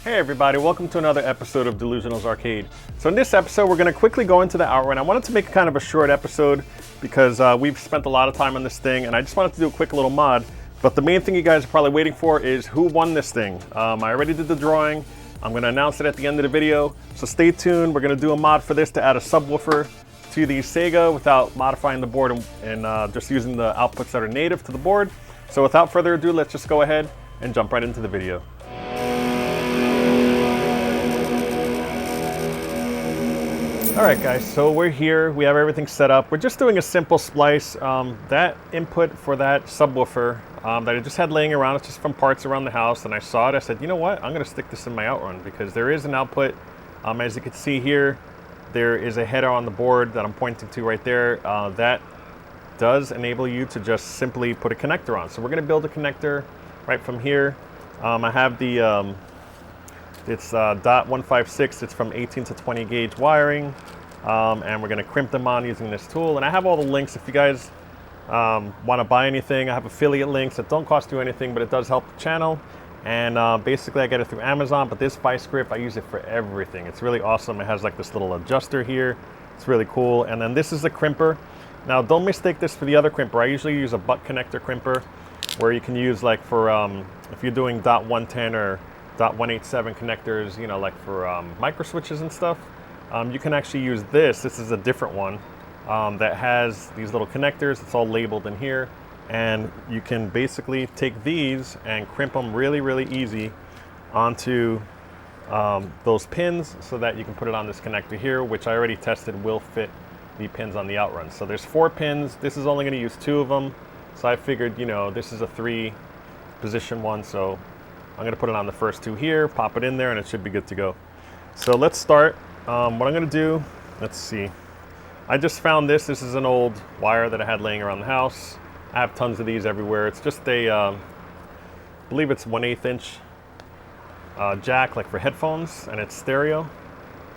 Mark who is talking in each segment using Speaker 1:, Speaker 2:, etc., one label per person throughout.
Speaker 1: Hey everybody, welcome to another episode of Delusional's Arcade. So in this episode, we're going to quickly go into the Outrun. I wanted to make kind of a short episode because we've spent a lot of time on this thing, and I just wanted to do a quick little mod. But the main thing you guys are probably waiting for is who won this thing. I already did the drawing. I'm going to announce it at the end of the video, so stay tuned. We're going to do a mod for this to add a subwoofer to the Sega without modifying the board and just using the outputs that are native to the board. So without further ado, let's just go ahead and jump right into the video. Alright guys, so we're here, we have everything set up. We're just doing a simple splice. That input for that subwoofer that I just had laying around, it's just from parts around the house, and I saw it, I said, you know what, I'm going to stick this in my Outrun because there is an output. As you can see here, there is a header on the board that I'm pointing to right there. That does enable you to just simply put a connector on. So we're going to build a connector right from here. I have the it's .156, it's from 18 to 20 gauge wiring, and we're going to crimp them on using this tool. And I have all the links if you guys want to buy anything. I have affiliate links that don't cost you anything, but it does help the channel. And basically I get it through Amazon, but this vice grip, I use it for everything. It's really awesome. It has like this little adjuster here. It's really cool. And then this is the crimper. Now don't mistake this for the other crimper. I usually use a butt connector crimper where you can use like for, if you're doing .110 or .187 connectors, you know, like for micro switches and stuff, you can actually use this. This is a different one that has these little connectors. It's all labeled in here, and you can basically take these and crimp them really easy onto those pins so that you can put it on this connector here, which I already tested will fit the pins on the Outrun. So there's 4 pins. This is only going to use 2 of them, so I figured, you know, this is a 3 position one, so I'm going to put it on the first 2 here, pop it in there, and it should be good to go. So let's start. What I'm going to do, let's see. I just found this. This is an old wire that I had laying around the house. I have tons of these everywhere. It's just a, I believe it's 1/8 inch jack, like for headphones, and it's stereo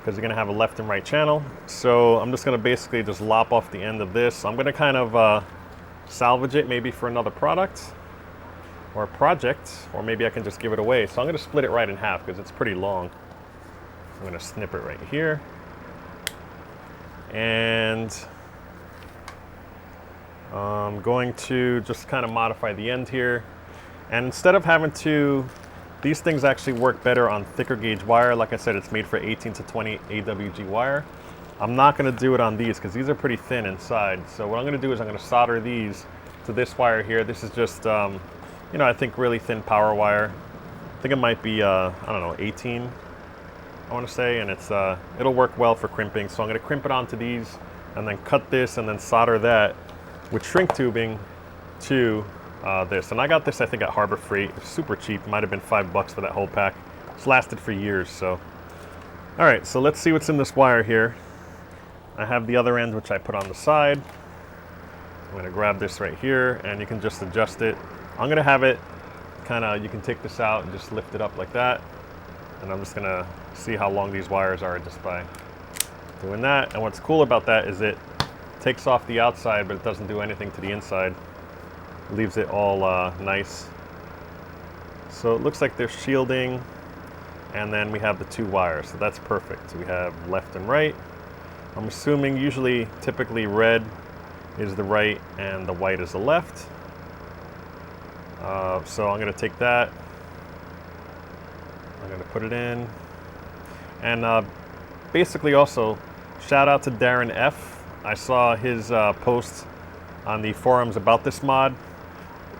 Speaker 1: because you're going to have a left and right channel. So I'm just going to basically just lop off the end of this. I'm going to kind of salvage it maybe for another product or a project, or maybe I can just give it away. So I'm going to split it right in half because it's pretty long. I'm going to snip it right here. And I'm going to just kind of modify the end here. And instead of having to, these things actually work better on thicker gauge wire. Like I said, it's made for 18 to 20 AWG wire. I'm not going to do it on these because these are pretty thin inside. So what I'm going to do is I'm going to solder these to this wire here. This is just, you know, I think really thin power wire. I think it might be, I don't know, 18, I want to say, and it's it'll work well for crimping. So I'm going to crimp it onto these and then cut this and then solder that with shrink tubing to this. And I got this, I think, at Harbor Freight. It's super cheap. It might have been $5 for that whole pack. It's lasted for years. So, all right, so let's see what's in this wire here. I have the other end, which I put on the side. I'm going to grab this right here, and you can just adjust it. I'm going to have it kind of, you can take this out and just lift it up like that. And I'm just going to see how long these wires are just by doing that. And what's cool about that is it takes off the outside, but it doesn't do anything to the inside. It leaves it all nice. So it looks like there's shielding, and then we have the 2 wires. So that's perfect. So we have left and right. I'm assuming usually, typically red is the right and the white is the left. So I'm going to take that, I'm going to put it in, and basically also shout out to Darren F. I saw his post on the forums about this mod.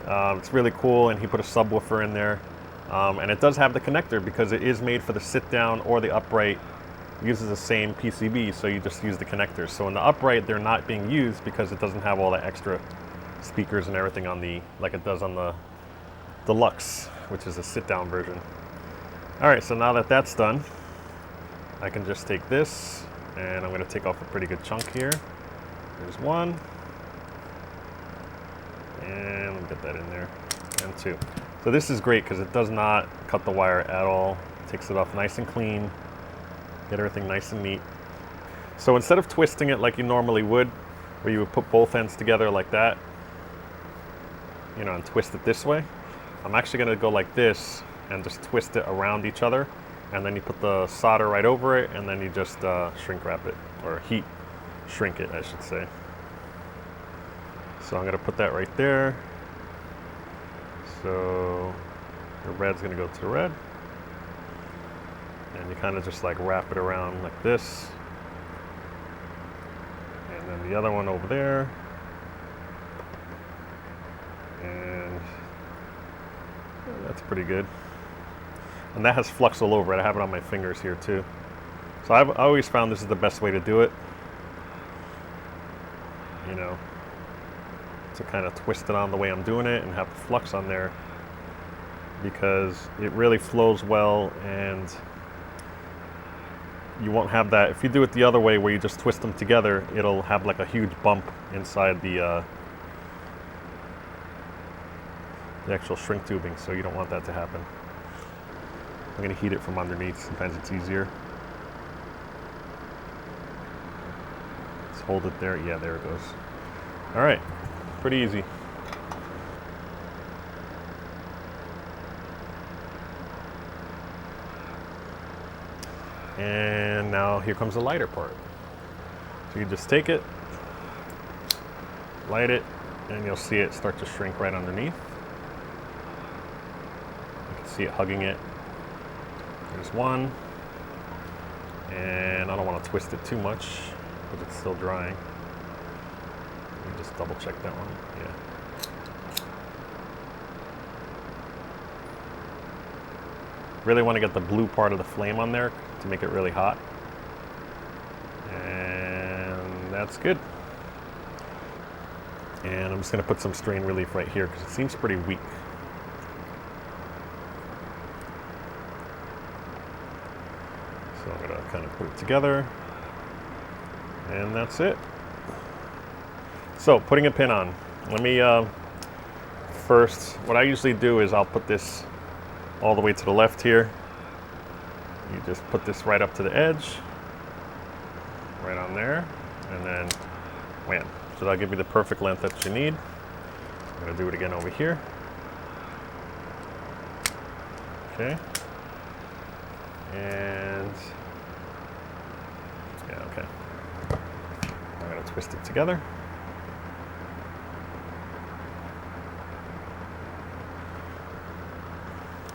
Speaker 1: It's really cool, and he put a subwoofer in there, and it does have the connector because it is made for the sit down or the upright. It uses the same PCB, so you just use the connectors. So in the upright, they're not being used because it doesn't have all the extra speakers and everything on the, like it does on the Deluxe, which is a sit-down version. All right, so now that that's done, I can just take this, and I'm going to take off a pretty good chunk here. There's 1, and let me get that in there, and 2. So this is great because it does not cut the wire at all. It takes it off nice and clean, get everything nice and neat. So instead of twisting it like you normally would, where you would put both ends together like that, you know, and twist it this way, I'm actually going to go like this and just twist it around each other and then you put the solder right over it, and then you just shrink wrap it, or heat shrink it, I should say. So I'm going to put that right there. So the red's going to go to the red, and you kind of just like wrap it around like this, and then the other one over there, and that's pretty good. And that has flux all over it. I have it on my fingers here too. So I always found this is the best way to do it, you know, to kind of twist it on the way I'm doing it and have the flux on there, because it really flows well, and you won't have that. If you do it the other way where you just twist them together, it'll have like a huge bump inside the actual shrink tubing, so you don't want that to happen. I'm going to heat it from underneath. Sometimes it's easier. Let's hold it there. Yeah, there it goes. All right, pretty easy. And now here comes the lighter part. So you just take it, light it, and you'll see it start to shrink right underneath. You can see it hugging it. There's one, and I don't want to twist it too much because it's still drying. Let me just double check that one. Yeah. Really want to get the blue part of the flame on there to make it really hot. And that's good. And I'm just going to put some strain relief right here because it seems pretty weak. So I'm going to kind of put it together, and that's it. So putting a pin on. Let me first, what I usually do is I'll put this all the way to the left here. You just put this right up to the edge, right on there, and then wham. So that'll give you the perfect length that you need. I'm going to do it again over here. Okay. And yeah, okay. I'm going to twist it together.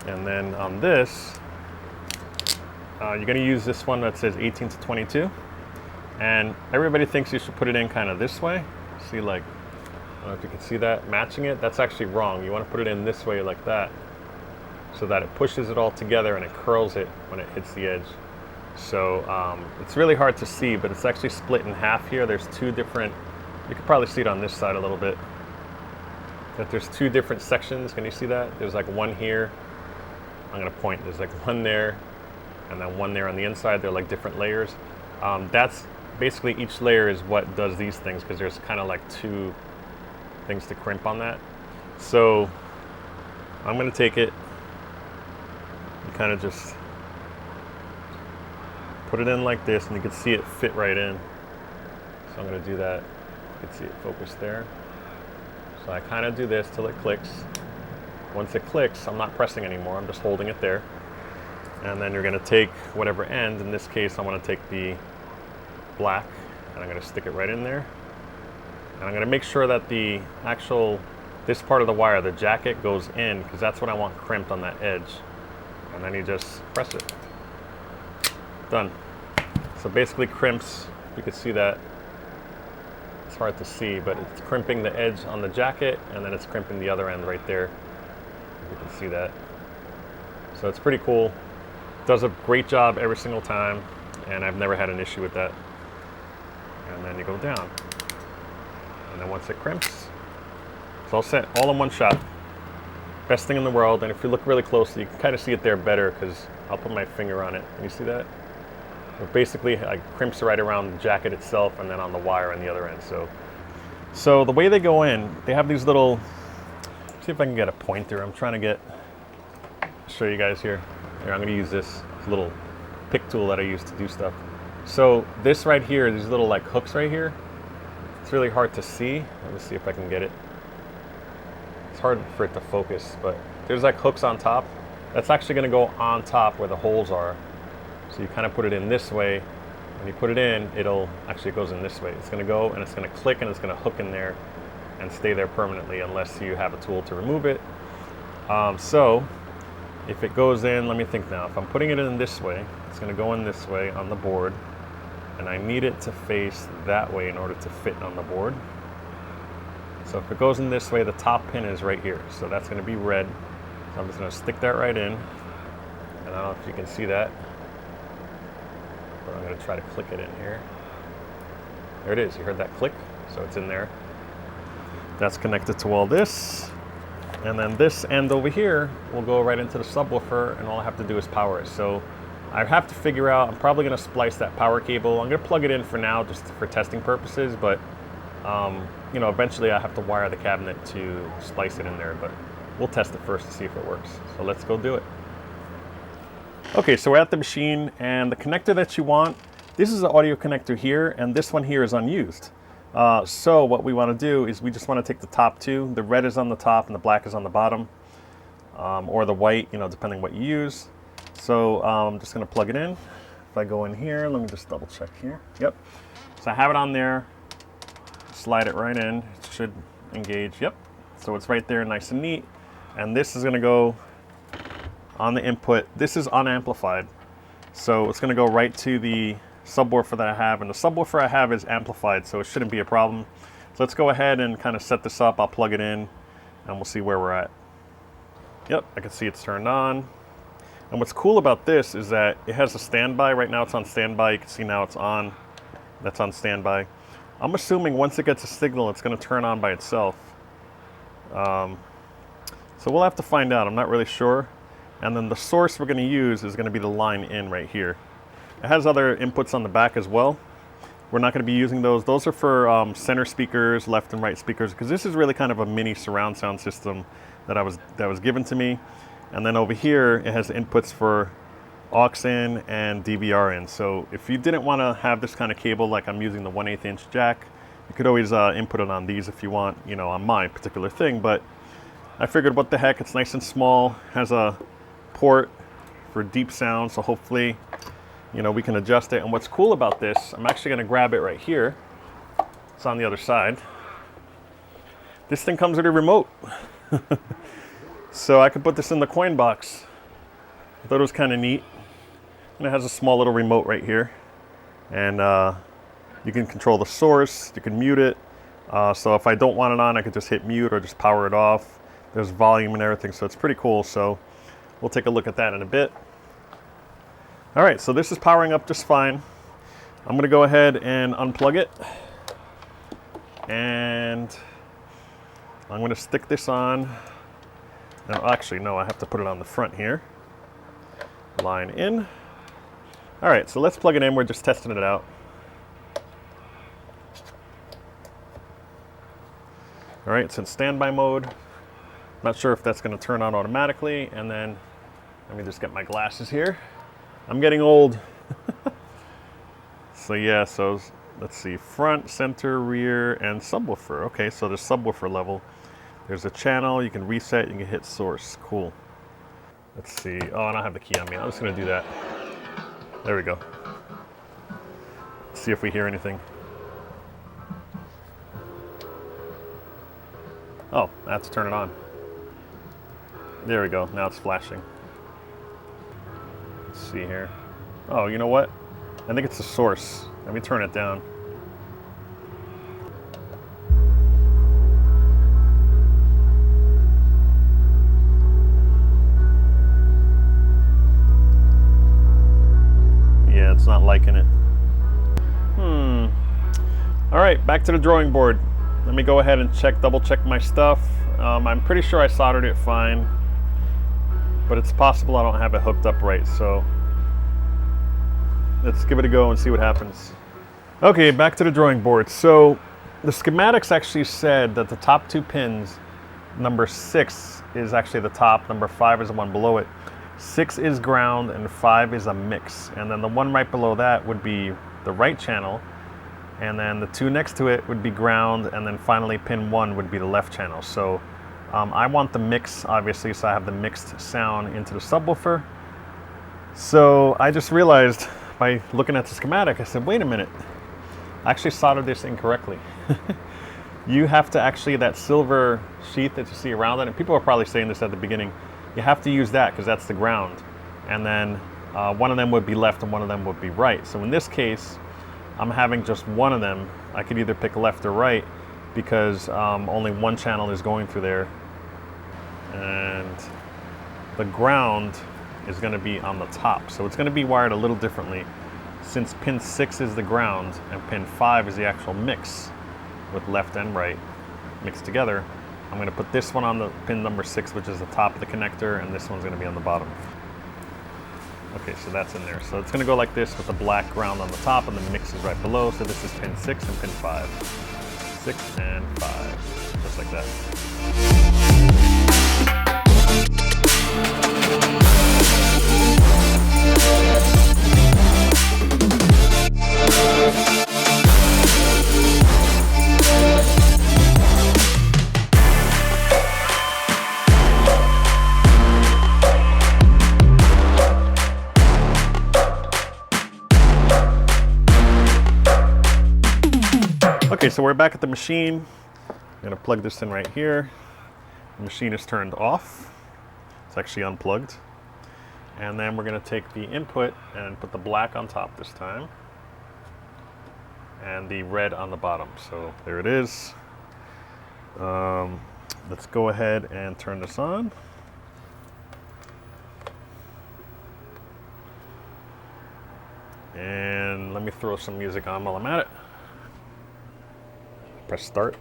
Speaker 1: And then on this, you're going to use this one that says 18 to 22. And everybody thinks you should put it in kind of this way. See, like, I don't know if you can see that, matching it. That's actually wrong. You want to put it in this way like that, so that it pushes it all together and it curls it when it hits the edge. So it's really hard to see, but it's actually split in half here. There's two different, you can probably see it on this side a little bit, that there's two different sections. Can you see that? There's like one here. I'm going to point. There's like one there, and then one there on the inside. They're like different layers. That's basically, each layer is what does these things, because there's kind of like two things to crimp on that. So I'm going to take it, you kind of just put it in like this, and you can see it fit right in. So I'm going to do that. You can see it focused there. So I kind of do this till it clicks. Once it clicks, I'm not pressing anymore, I'm just holding it there. And then you're going to take whatever end. In this case, I want to take the black, and I'm going to stick it right in there. And I'm going to make sure that the actual, this part of the wire, the jacket, goes in, because that's what I want crimped on that edge. And then you just press it. Done. So basically crimps, you can see that. It's hard to see, but it's crimping the edge on the jacket, and then it's crimping the other end right there. You can see that. So it's pretty cool. Does a great job every single time, and I've never had an issue with that. And then you go down. And then once it crimps, it's all set, all in one shot. Best thing in the world. And if you look really closely, you can kind of see it there better, because I'll put my finger on it. Can you see that? It basically crimps right around the jacket itself, and then on the wire on the other end. So the way they go in, they have these little, see if I can get a pointer. I'm trying to show you guys here. Here, I'm going to use this little pick tool that I use to do stuff. So this right here, these little like hooks right here, it's really hard to see. Let me see if I can get it. It's hard for it to focus, but there's like hooks on top. That's actually going to go on top where the holes are. So you kind of put it in this way. When you put it in, it goes in this way. It's going to go and it's going to click and it's going to hook in there and stay there permanently unless you have a tool to remove it. So if it goes in, let me think now. If I'm putting it in this way, it's going to go in this way on the board, and I need it to face that way in order to fit on the board. So if it goes in this way, the top pin is right here. So that's going to be red. So I'm just going to stick that right in. And I don't know if you can see that, but I'm going to try to click it in here. There it is. You heard that click? So it's in there. That's connected to all this. And then this end over here will go right into the subwoofer, and all I have to do is power it. So I have to figure out, I'm probably going to splice that power cable. I'm going to plug it in for now just for testing purposes, but you know, eventually I have to wire the cabinet to splice it in there, but we'll test it first to see if it works. So let's go do it. Okay, so we're at the machine, and the connector that you want, this is the audio connector here, and this one here is unused. So what we want to do is we just want to take the top two. The red is on the top and the black is on the bottom, or the white, you know, depending what you use. So I'm just going to plug it in. If I go in here, let me just double check here. Yep. So I have it on there. Slide it right in. It should engage. Yep. So it's right there, nice and neat. And this is going to go on the input. This is unamplified, so it's going to go right to the subwoofer that I have, and the subwoofer I have is amplified, so it shouldn't be a problem. So let's go ahead and kind of set this up. I'll plug it in and we'll see where we're at. Yep, I can see it's turned on. And what's cool about this is that it has a standby. Right now it's on standby. You can see now it's on. That's on standby. I'm assuming once it gets a signal, it's going to turn on by itself. So we'll have to find out. I'm not really sure. And then the source we're going to use is going to be the line in right here. It has other inputs on the back as well. We're not going to be using those. Those are for center speakers, left and right speakers, because this is really kind of a mini surround sound system that was given to me. And then over here, it has inputs for aux in and DVR in. So if you didn't want to have this kind of cable, like I'm using the 1/8 inch jack, you could always input it on these if you want, you know, on my particular thing. But I figured, what the heck, it's nice and small, has a port for deep sound, so hopefully, you know, we can adjust it. And what's cool about this, I'm actually going to grab it right here. It's on the other side. This thing comes with a remote. So I could put this in the coin box. I thought it was kind of neat. And it has a small little remote right here. And you can control the source, you can mute it. So if I don't want it on, I could just hit mute or just power it off. There's volume and everything, so it's pretty cool. So we'll take a look at that in a bit. All right, so this is powering up just fine. I'm going to go ahead and unplug it. And I'm going to stick this on. No, actually, no, I have to put it on the front here. Line in. All right, so let's plug it in. We're just testing it out. All right, it's in standby mode. Not sure if that's going to turn on automatically. And then let me just get my glasses here. I'm getting old. So yeah, so let's see, front, center, rear, and subwoofer. Okay, so the subwoofer level. There's a channel, you can reset, you can hit source. Cool. Let's see. Oh, I don't have the key on me. I'm just going to do that. There we go. Let's see if we hear anything. Oh, I have to turn it on. There we go. Now it's flashing. Let's see here. Oh, you know what? I think it's the source. Let me turn it down. Yeah, it's not liking it. All right, back to the drawing board. Let me go ahead and double check my stuff. I'm pretty sure I soldered it fine, but it's possible I don't have it hooked up right, so let's give it a go and see what happens. Okay, back to the drawing board. So the schematics actually said that the top two pins, number 6 is actually the top, number 5 is the one below it. 6 is ground and 5 is a mix. And then the one right below that would be the right channel. And then the 2 next to it would be ground. And then finally pin 1 would be the left channel. So I want the mix, obviously, so I have the mixed sound into the subwoofer. So I just realized by looking at the schematic, I said, wait a minute, I actually soldered this incorrectly. You have to actually, that silver sheath that you see around it, and people are probably saying this at the beginning, you have to use that because that's the ground. And then one of them would be left and one of them would be right. So in this case, I'm having just one of them. I could either pick left or right because only one channel is going through there. And the ground is going to be on the top. So it's going to be wired a little differently. Since pin 6 is the ground and pin 5 is the actual mix with left and right mixed together, I'm going to put this one on the pin number 6, which is the top of the connector, and this one's going to be on the bottom. Okay, so that's in there. So it's going to go like this with the black ground on the top and the mix is right below. So this is pin 6 and pin 5. 6 and 5, just like that. Okay, so we're back at the machine. I'm gonna plug this in right here. The machine is turned off. It's actually unplugged. And then we're gonna take the input and put the black on top this time. And the red on the bottom. So there it is. Let's go ahead and turn this on. And let me throw some music on while I'm at it. Press start.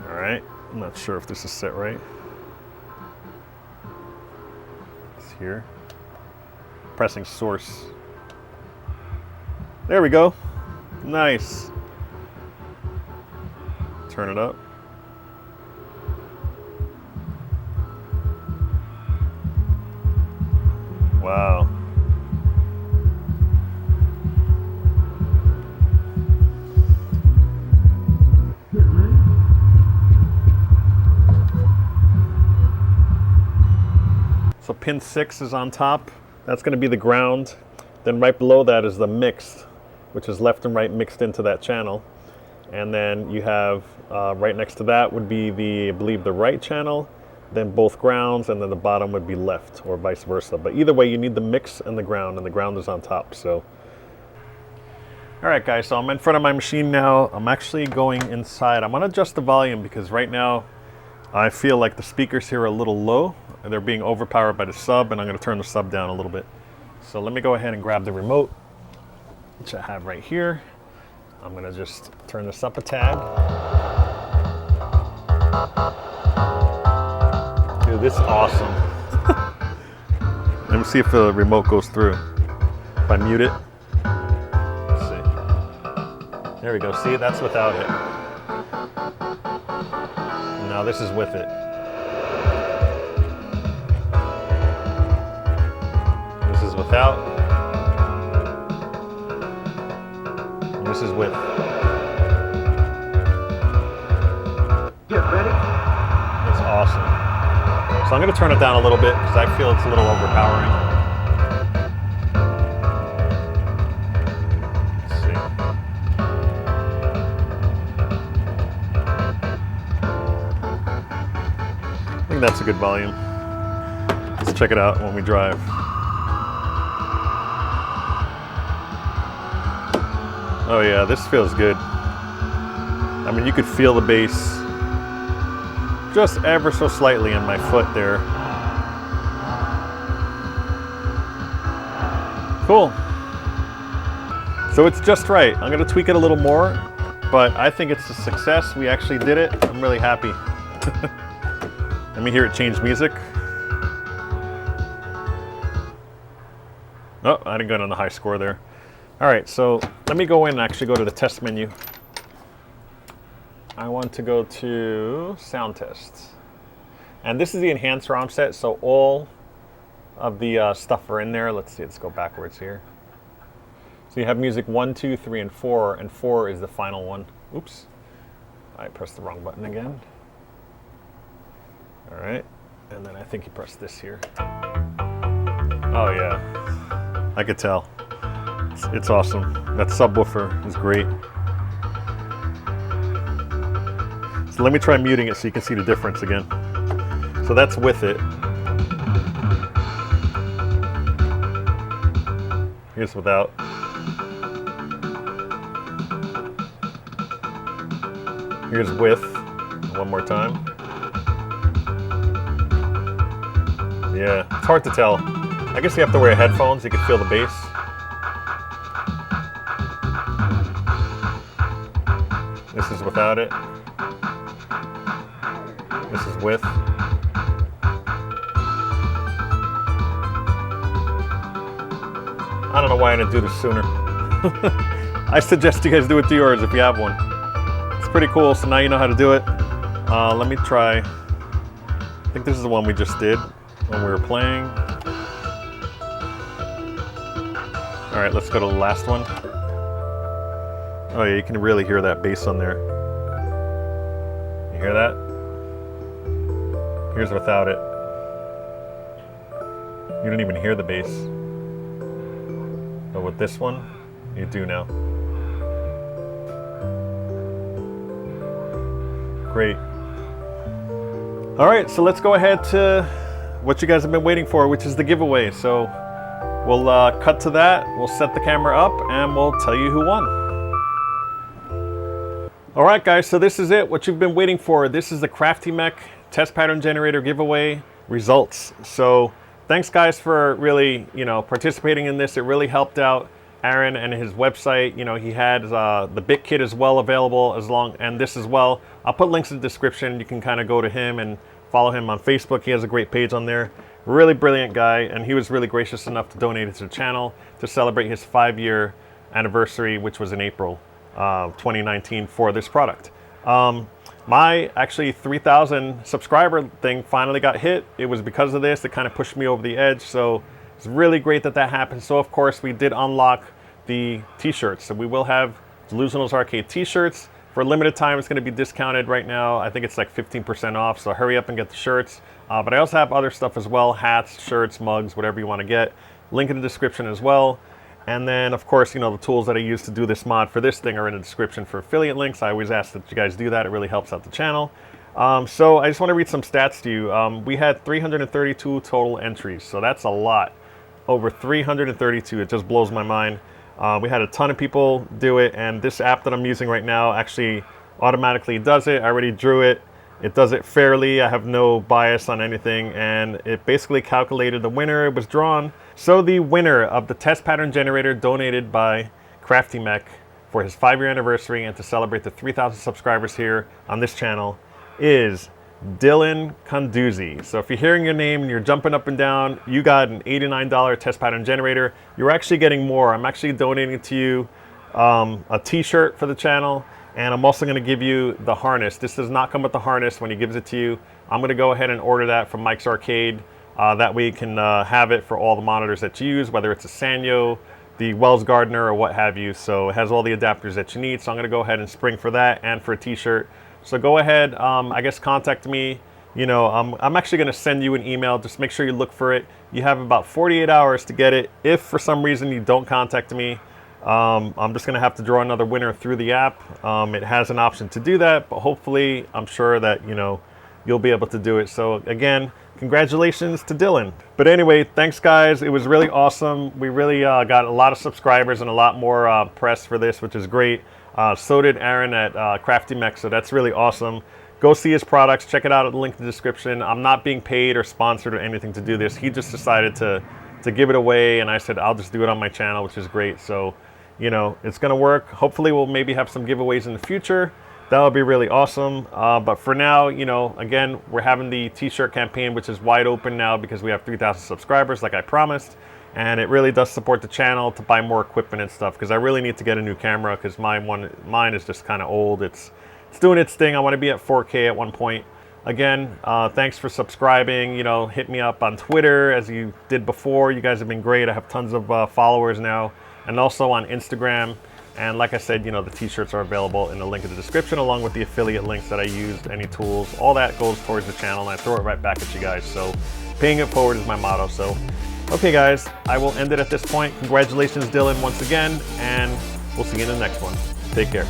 Speaker 1: All right, I'm not sure if this is set right. It's here. Pressing source. There we go. Nice. Turn it up. Wow. So pin 6 is on top. That's going to be the ground. Then right below that is the mixed, which is left and right mixed into that channel. And then you have right next to that would be the, I believe, the right channel, then both grounds, and then the bottom would be left, or vice versa. But either way, you need the mix and the ground is on top. So, all right, guys. So I'm in front of my machine now. I'm actually going inside. I'm gonna adjust the volume because right now I feel like the speakers here are a little low. They're being overpowered by the sub, and I'm going to turn the sub down a little bit. So let me go ahead and grab the remote, which I have right here. I'm going to just turn this up a tad. Dude, this is awesome. Let me see if the remote goes through. If I mute it. Let's see. There we go. See, that's without it. Now this is with it. This is without. And this is with.
Speaker 2: Get ready.
Speaker 1: It's awesome. So I'm going to turn it down a little bit because I feel it's a little overpowering. Let's see. I think that's a good volume. Let's check it out when we drive. Oh yeah, this feels good. I mean, you could feel the bass just ever so slightly in my foot there. Cool. So it's just right. I'm gonna tweak it a little more, but I think it's a success. We actually did it. I'm really happy. Let me hear it change music. Oh, I didn't go on the high score there. All right, so let me go in and actually go to the test menu. I want to go to sound tests. And this is the enhancer ROM set, so all of the stuff are in there. Let's see, let's go backwards here. So you have music 1, 2, 3, and 4 is the final one. Oops, I pressed the wrong button again. All right, And then I think you press this here. Oh yeah, I could tell. It's awesome. That subwoofer is great. So let me try muting it so you can see the difference again. So that's with it. Here's without. Here's with. One more time. Yeah, it's hard to tell. I guess you have to wear headphones, you can feel the bass. This is without it. This is with. I don't know why I didn't do this sooner. I suggest you guys do it to yours if you have one. It's pretty cool, so now you know how to do it. Let me try. I think this is the one we just did when we were playing. All right, let's go to the last one. Oh yeah, you can really hear that bass on there. You hear that? Here's without it. You don't even hear the bass. But with this one, you do now. Great. All right, so let's go ahead to what you guys have been waiting for, which is the giveaway. So we'll cut to that, we'll set the camera up, and we'll tell you who won. All right, guys, so this is it, what you've been waiting for. This is the Craftymech test pattern generator giveaway results. So thanks, guys, for really, participating in this. It really helped out Aaron and his website. He had the bit kit as well available, and this as well. I'll put links in the description. You can kind of go to him and follow him on Facebook. He has a great page on there. Really brilliant guy, and he was really gracious enough to donate it to the channel to celebrate his 5-year anniversary, which was in April 2019 for this product. My actually 3,000 subscriber thing finally got hit. It was because of this. It kind of pushed me over the edge. So it's really great that that happened. So of course we did unlock the t-shirts. So we will have Delusional's Arcade t-shirts. For a limited time, it's going to be discounted right now. I think it's like 15% off. So hurry up and get the shirts. But I also have other stuff as well. Hats, shirts, mugs, whatever you want to get. Link in the description as well. And then, of course, the tools that I use to do this mod for this thing are in the description for affiliate links. I always ask that you guys do that. It really helps out the channel. So I just want to read some stats to you. We had 332 total entries, so that's a lot. Over 332. It just blows my mind. We had a ton of people do it, and this app that I'm using right now actually automatically does it. I already drew it. It does it fairly. I have no bias on anything, and it basically calculated the winner. It was drawn. So the winner of the test pattern generator donated by Craftymech for his 5-year anniversary and to celebrate the 3,000 subscribers here on this channel is Dylan Conduzzi. So if you're hearing your name and you're jumping up and down, you got an $89 test pattern generator. You're actually getting more. I'm actually donating to you a t-shirt for the channel, and I'm also going to give you the harness. This does not come with the harness when he gives it to you. I'm going to go ahead and order that from Mike's Arcade. That way you can have it for all the monitors that you use, whether it's a Sanyo, the Wells Gardner, or what have you. So it has all the adapters that you need. So I'm going to go ahead and spring for that and for a t-shirt. So go ahead, I guess contact me. I'm actually going to send you an email. Just make sure you look for it. You have about 48 hours to get it. If for some reason you don't contact me, I'm just going to have to draw another winner through the app. It has an option to do that, but hopefully I'm sure that, you'll be able to do it. So again, congratulations to Dylan. But anyway, thanks guys. It was really awesome. We really got a lot of subscribers and a lot more press for this, which is great. So did Aaron at Craftymech, so that's really awesome. Go see his products. Check it out at the link in the description. I'm not being paid or sponsored or anything to do this. He just decided to give it away, and I said I'll just do it on my channel, which is great. So, it's going to work. Hopefully we'll maybe have some giveaways in the future. That would be really awesome. But for now, again, we're having the t-shirt campaign, which is wide open now because we have 3,000 subscribers like I promised. And it really does support the channel to buy more equipment and stuff, because I really need to get a new camera because mine is just kind of old. It's doing its thing. I want to be at 4K at one point. Again, thanks for subscribing. Hit me up on Twitter as you did before. You guys have been great. I have tons of followers now, and also on Instagram. And like I said, you know, the t-shirts are available in the link in the description, along with the affiliate links that I used, any tools, all that goes towards the channel, and I throw it right back at you guys. So paying it forward is my motto. So, okay guys, I will end it at this point. Congratulations, Dylan, once again, and we'll see you in the next one. Take care.